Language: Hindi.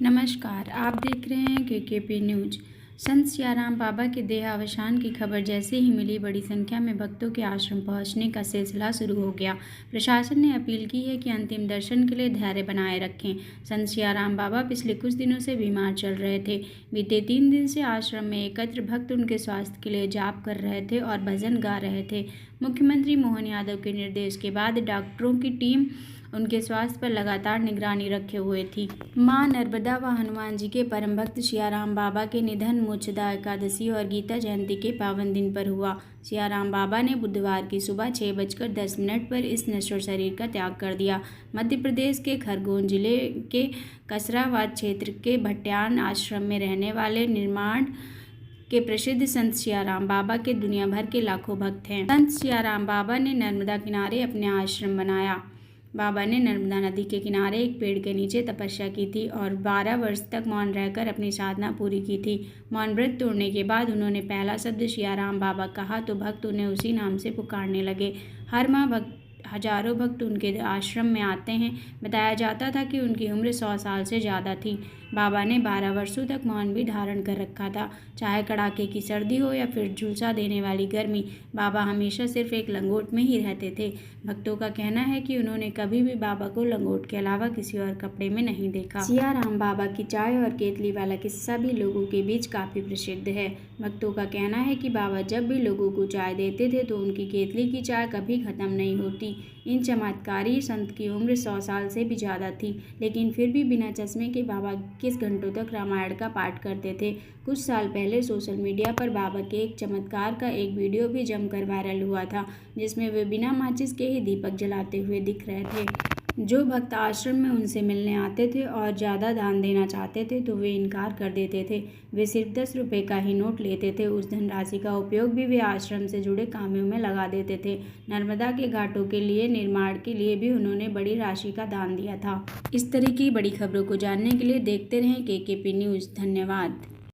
नमस्कार, आप देख रहे हैं केकेपी न्यूज। संत सियाराम बाबा के देहावसान की खबर जैसे ही मिली, बड़ी संख्या में भक्तों के आश्रम पहुंचने का सिलसिला शुरू हो गया। प्रशासन ने अपील की है कि अंतिम दर्शन के लिए धैर्य बनाए रखें। संत सियाराम बाबा पिछले कुछ दिनों से बीमार चल रहे थे। बीते 3 दिन से आश्रम में एकत्र भक्त उनके स्वास्थ्य के लिए जाप कर रहे थे और भजन गा रहे थे। मुख्यमंत्री मोहन यादव के निर्देश के बाद डॉक्टरों की टीम उनके स्वास्थ्य पर लगातार निगरानी रखे हुए थी। मां नर्मदा व हनुमान जी के परम भक्त सियाराम बाबा के निधन मोक्षदा एकादशी और गीता जयंती के पावन दिन पर हुआ। सियाराम बाबा ने बुधवार की सुबह 6:10 पर इस नश्वर शरीर का त्याग कर दिया। मध्य प्रदेश के खरगोन जिले के कसराबाद क्षेत्र के भट्यान आश्रम में रहने वाले निर्माण के प्रसिद्ध संत सियाराम बाबा के दुनिया भर के लाखों भक्त हैं। संत सियाराम बाबा ने नर्मदा किनारे अपने आश्रम बनाया। बाबा ने नर्मदा नदी के किनारे एक पेड़ के नीचे तपस्या की थी और 12 वर्ष तक मौन रहकर अपनी साधना पूरी की थी। मौन व्रत तोड़ने के बाद उन्होंने पहला शब्द सियाराम बाबा कहा तो भक्त उन्हें उसी नाम से पुकारने लगे। हर माह हजारों भक्त उनके आश्रम में आते हैं। बताया जाता था कि उनकी उम्र 100 साल से ज़्यादा थी। बाबा ने 12 वर्षों तक मौन भी धारण कर रखा था। चाहे कड़ाके की सर्दी हो या फिर झुलसा देने वाली गर्मी, बाबा हमेशा सिर्फ एक लंगोट में ही रहते थे। भक्तों का कहना है कि उन्होंने कभी भी बाबा को लंगोट के अलावा किसी और कपड़े में नहीं देखा। सियाराम बाबा की चाय और केतली वाला किस्सा भी लोगों के बीच काफ़ी प्रसिद्ध है। भक्तों का कहना है कि बाबा जब भी लोगों को चाय देते थे तो उनकी केतली की चाय कभी खत्म नहीं होती। इन चमत्कारी संत की उम्र 100 साल से भी ज़्यादा थी, लेकिन फिर भी बिना चश्मे के बाबा किस घंटों तक रामायण का पाठ करते थे। कुछ साल पहले सोशल मीडिया पर बाबा के एक चमत्कार का एक वीडियो भी जमकर वायरल हुआ था, जिसमें वे बिना माचिस के ही दीपक जलाते हुए दिख रहे थे। जो भक्त आश्रम में उनसे मिलने आते थे और ज़्यादा दान देना चाहते थे तो वे इनकार कर देते थे। वे सिर्फ 10 रुपये का ही नोट लेते थे। उस धनराशि का उपयोग भी वे आश्रम से जुड़े कामों में लगा देते थे। नर्मदा के घाटों के लिए निर्माण के लिए भी उन्होंने बड़ी राशि का दान दिया था। इस तरह की बड़ी खबरों को जानने के लिए देखते रहें केकेपी न्यूज़। धन्यवाद।